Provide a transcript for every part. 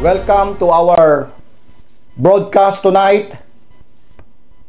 Welcome to our broadcast tonight.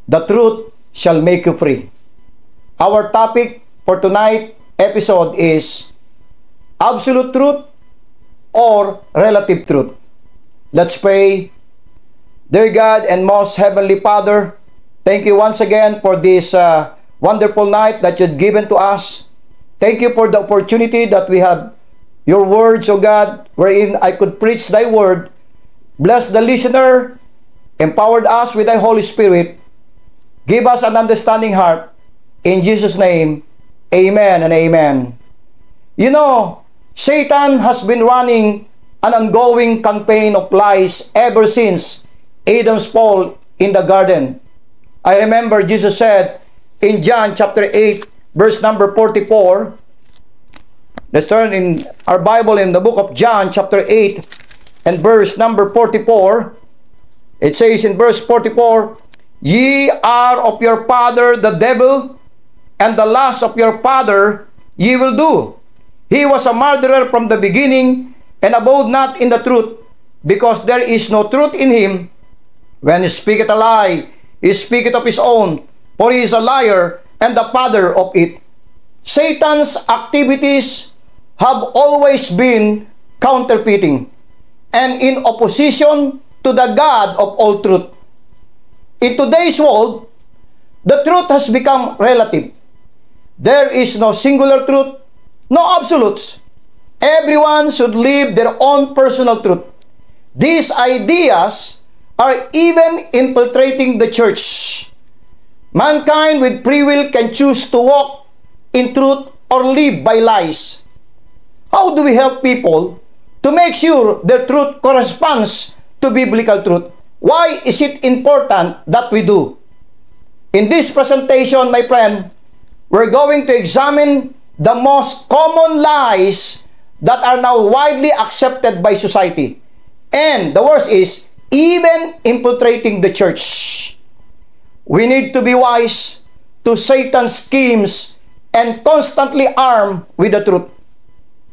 The truth shall make you free. Our topic for tonight episode is absolute truth or relative truth. Let's pray. Dear God and most heavenly Father, thank you once again for this wonderful night that you've given to us. Thank you for the opportunity that we have your words, O God, wherein I could preach thy word. Bless the listener, empowered us with thy Holy Spirit. Give us an understanding heart. In Jesus' name, amen and amen. You know, Satan has been running an ongoing campaign of lies ever since Adam's fall in the garden. I remember Jesus said in John chapter 8, verse number 44, let's turn in our Bible in the book of John chapter 8 and verse number 44. It says in verse 44, "Ye are of your father the devil, and the lust of your father ye will do. He was a murderer from the beginning, and abode not in the truth, because there is no truth in him. When he speaketh a lie, he speaketh of his own, for he is a liar and the father of it." Satan's activities have always been counterfeiting and in opposition to the God of all truth. In today's world, the truth has become relative. There is no singular truth, no absolutes. Everyone should live their own personal truth. These ideas are even infiltrating the church. Mankind with free will can choose to walk in truth or live by lies. How do we help people to make sure their truth corresponds to biblical truth? Why is it important that we do? In this presentation, my friend, we're going to examine the most common lies that are now widely accepted by society. And the worst is even infiltrating the church. We need to be wise to Satan's schemes and constantly armed with the truth.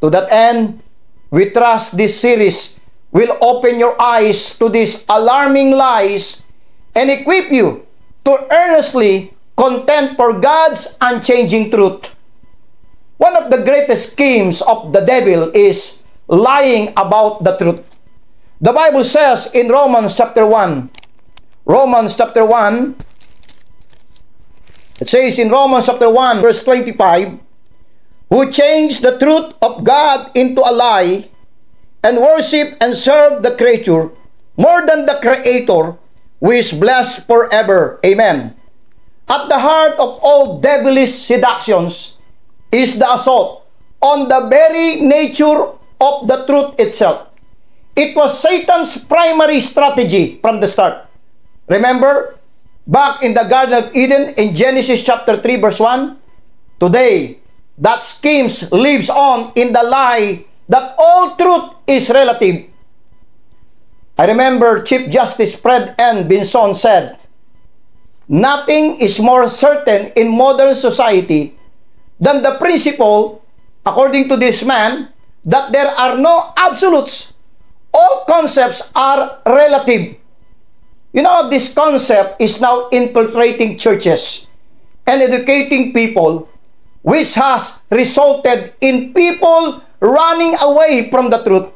To that end, we trust this series will open your eyes to these alarming lies and equip you to earnestly contend for God's unchanging truth. One of the greatest schemes of the devil is lying about the truth. The Bible says in Romans chapter 1, it says in Romans chapter 1, verse 25, "Who changed the truth of God into a lie, and worship and serve the creature more than the Creator, who is blessed forever." Amen. At the heart of all devilish seductions is the assault on the very nature of the truth itself. It was Satan's primary strategy from the start. Remember, back in the Garden of Eden in Genesis chapter 3 verse 1, today, that schemes lives on in the lie that all truth is relative. I remember Chief Justice Fred N. Vinson said, "Nothing is more certain in modern society than the principle, according to this man, that there are no absolutes. All concepts are relative." You know, this concept is now infiltrating churches and educating people, which has resulted in people running away from the truth.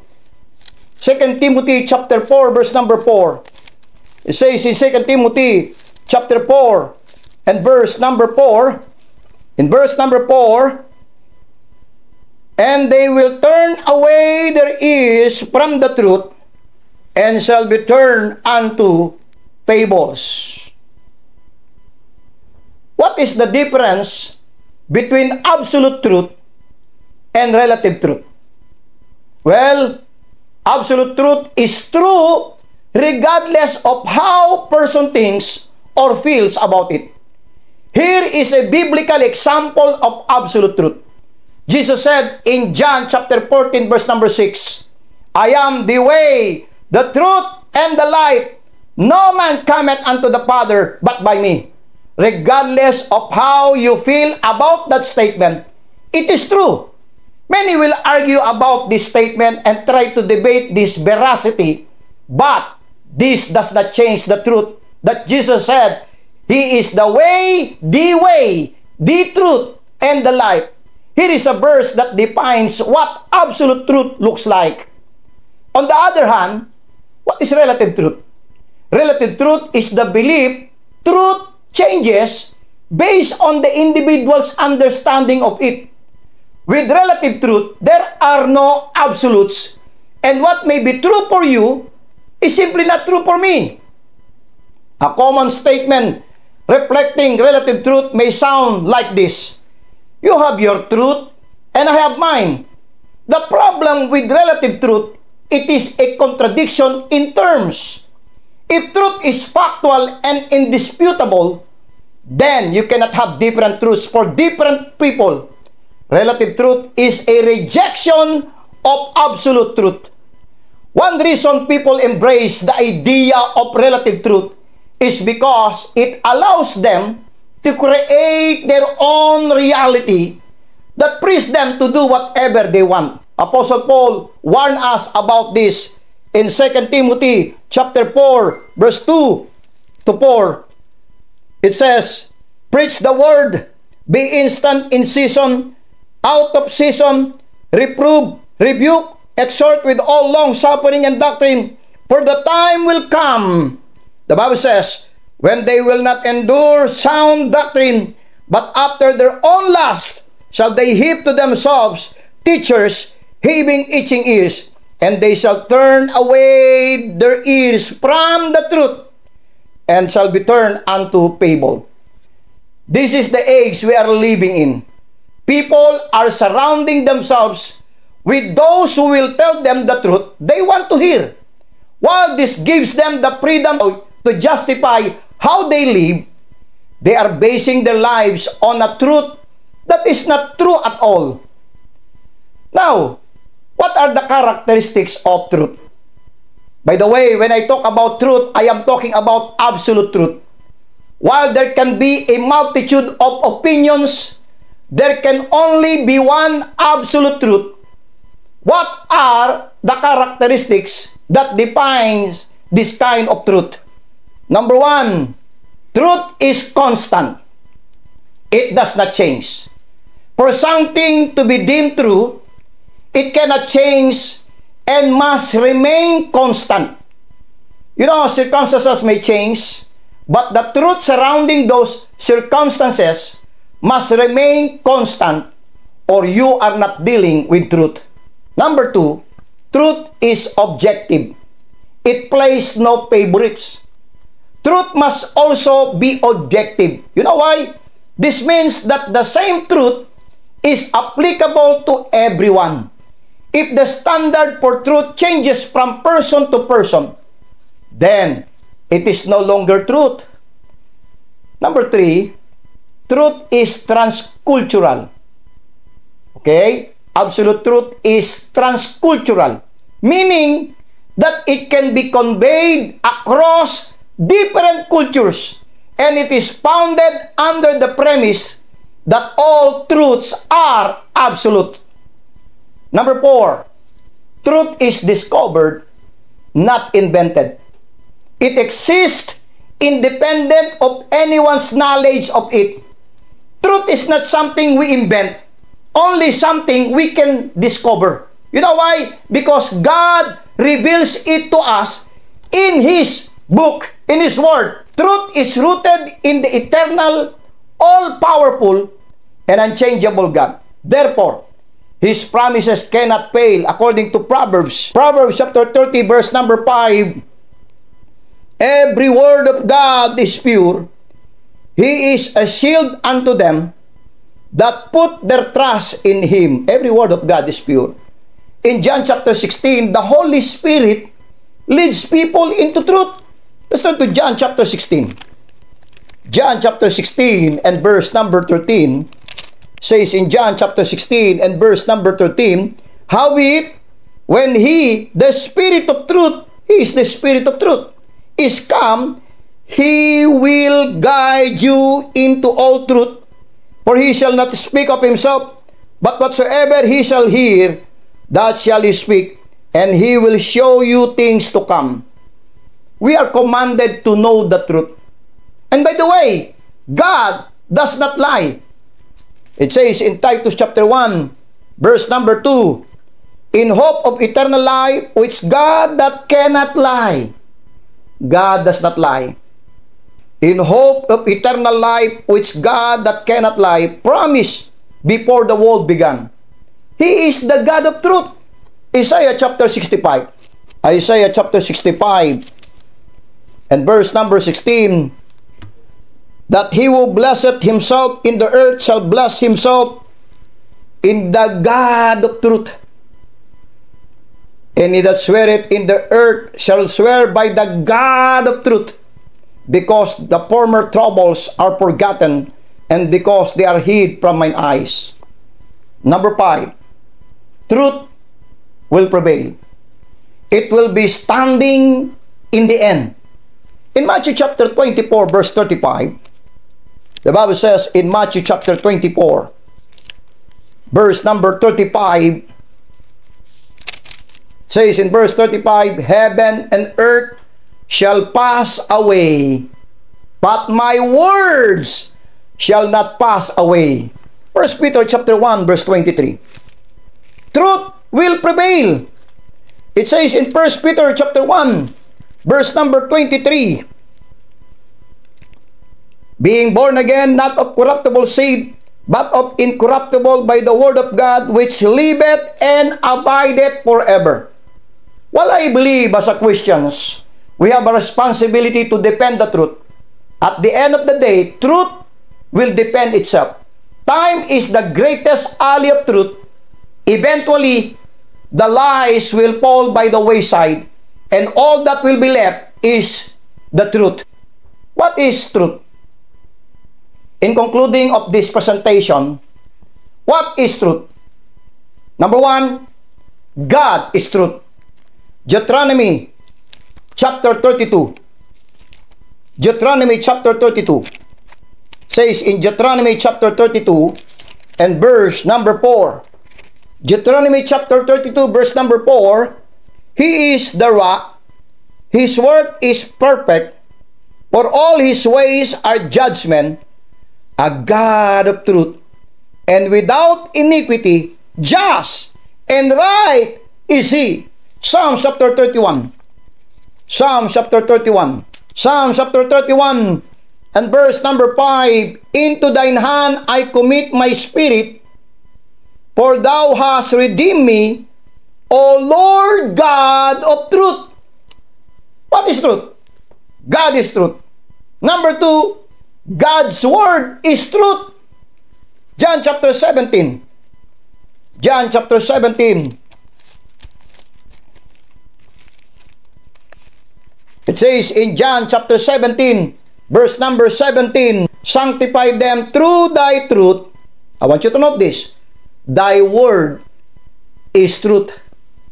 2 Timothy chapter 4 verse number 4. It says in 2 Timothy chapter 4 and verse number 4, in verse number 4, "And they will turn away their ears from the truth, and shall be turned unto fables." What is the difference between absolute truth and relative truth? Well, absolute truth is true regardless of how person thinks or feels about it. Here is a biblical example of absolute truth. Jesus said in John chapter 14 verse number 6, "I am the way, the truth, and the life. No man cometh unto the Father but by me." Regardless of how you feel about that statement, it is true. Many will argue about this statement and try to debate this veracity But this does not change the truth that Jesus said, He is the way, the truth, and the life. Here is a verse that defines what absolute truth looks like. On the other hand, what is relative truth? Relative truth is the belief truth changes based on the individual's understanding of it. With relative truth, there are no absolutes, and what may be true for you is simply not true for me. A common statement reflecting relative truth may sound like this: you have your truth, and I have mine. The problem with relative truth, it is a contradiction in terms. If truth is factual and indisputable, then you cannot have different truths for different people. Relative truth is a rejection of absolute truth. One reason people embrace the idea of relative truth is because it allows them to create their own reality that frees them to do whatever they want. Apostle Paul warned us about this in 2 Timothy chapter 4, verse 2 to 4. It says, preach the word, be instant in season, out of season, reprove, rebuke, exhort with all long suffering and doctrine, for the time will come, the Bible says, when they will not endure sound doctrine, but after their own lust shall they heap to themselves teachers having itching ears, and they shall turn away their ears from the truth, and shall be turned unto fable. This is the age we are living in. People are surrounding themselves with those who will tell them the truth they want to hear. While this gives them the freedom to justify how they live, they are basing their lives on a truth that is not true at all. Now, what are the characteristics of truth? By the way, when I talk about truth, I am talking about absolute truth. While there can be a multitude of opinions, there can only be one absolute truth. What are the characteristics that defines this kind of truth? Number one, truth is constant. It does not change. For something to be deemed true, it cannot change and must remain constant. You know, circumstances may change, but the truth surrounding those circumstances must remain constant, or you are not dealing with truth. Number two, truth is objective. It plays no favorites. Truth must also be objective. You know why? This means that the same truth is applicable to everyone. If the standard for truth changes from person to person, then it is no longer truth. Number three, truth is transcultural. Okay? Absolute truth is transcultural, meaning that it can be conveyed across different cultures, and it is founded under the premise that all truths are absolute. Number four, truth is discovered, not invented. It exists independent of anyone's knowledge of it. Truth is not something we invent, only something we can discover. You know why? Because God reveals it to us in His book, in His Word. Truth is rooted in the eternal, all-powerful, and unchangeable God. Therefore, His promises cannot fail according to Proverbs. Proverbs chapter 30, verse number 5. Every word of God is pure. He is a shield unto them that put their trust in Him. Every word of God is pure. In John chapter 16, the Holy Spirit leads people into truth. Let's turn to John chapter 16. John chapter 16 and verse number 13 says in John chapter 16 and verse number 13, howbeit, when He, the Spirit of truth, He is the Spirit of truth, is come, He will guide you into all truth, for He shall not speak of Himself, but whatsoever He shall hear, that shall He speak, and He will show you things to come. we are commanded to know the truth. And by the way, God does not lie. It says in Titus chapter 1, verse number 2, in hope of eternal life, which God that cannot lie. God does not lie. In hope of eternal life, which God that cannot lie promised before the world began. He is the God of truth. Isaiah chapter 65. Isaiah chapter 65 and verse number 16. That he who blesseth himself in the earth shall bless himself in the God of truth. And he that sweareth in the earth shall swear by the God of truth, because the former troubles are forgotten, and because they are hid from mine eyes. Number 5, truth will prevail. It will be standing in the end. In Matthew chapter 24, verse 35, the Bible says in Matthew chapter 24, verse number 35, says in verse 35, heaven and earth shall pass away, but my words shall not pass away. 1 Peter chapter 1, verse 23. Truth will prevail. It says in 1 Peter chapter 1, verse number 23, being born again, not of corruptible seed, but of incorruptible, by the word of God, which liveth and abideth forever. Well, I believe as a Christians, we have a responsibility to defend the truth. At the end of the day, truth will defend itself. Time is the greatest ally of truth. Eventually, the lies will fall by the wayside, and all that will be left is the truth. What is truth? In concluding of this presentation, what is truth? Number 1, God is truth. Deuteronomy chapter 32. Deuteronomy chapter 32 says in Deuteronomy chapter 32 and verse number 4. Deuteronomy chapter 32 verse number 4, He is the rock, His work is perfect, for all His ways are judgment, a God of truth, and without iniquity, just and right is He. Psalm chapter 31. Psalm chapter 31. Psalm chapter 31 and verse number 5. Into thine hand I commit my spirit, for thou hast redeemed me, O Lord God of truth. What is truth? God is truth. Number 2, God's word is truth. John chapter 17. John chapter 17. It says in John chapter 17, verse number 17, sanctify them through thy truth. I want you to note this. Thy word is truth.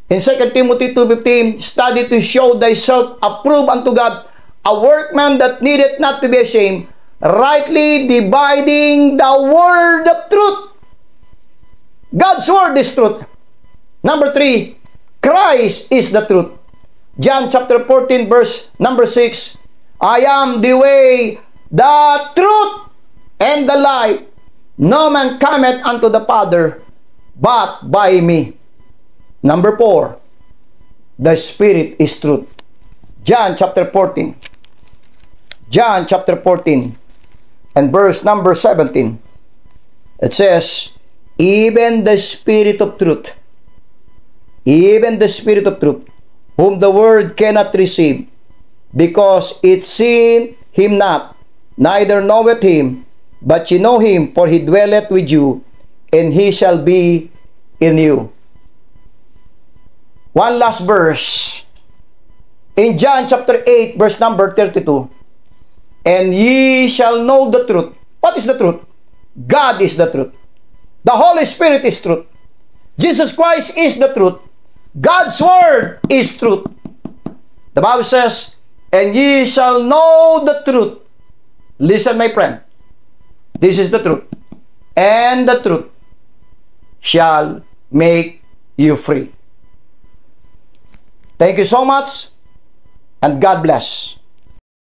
In 2 Timothy 2:15, study to show thyself approved unto God, a workman that needeth not to be ashamed, rightly dividing the word of truth. God's word is truth. Number 3, Christ is the truth. John chapter 14 verse number 6, I am the way, the truth, and the life. No man cometh unto the Father but by me. Number 4, the Spirit is truth. John chapter 14. John chapter 14 and verse number 17. It says, even the Spirit of truth, even the Spirit of truth, whom the world cannot receive, because it seeth him not, neither knoweth him, but ye know him, for he dwelleth with you, and he shall be in you. One last verse. In John chapter 8, verse number 32. And ye shall know the truth. What is the truth? God is the truth. The Holy Spirit is truth. Jesus Christ is the truth. God's word is truth. The Bible says, and ye shall know the truth. Listen, my friend. This is the truth. And the truth shall make you free. Thank you so much. and God bless.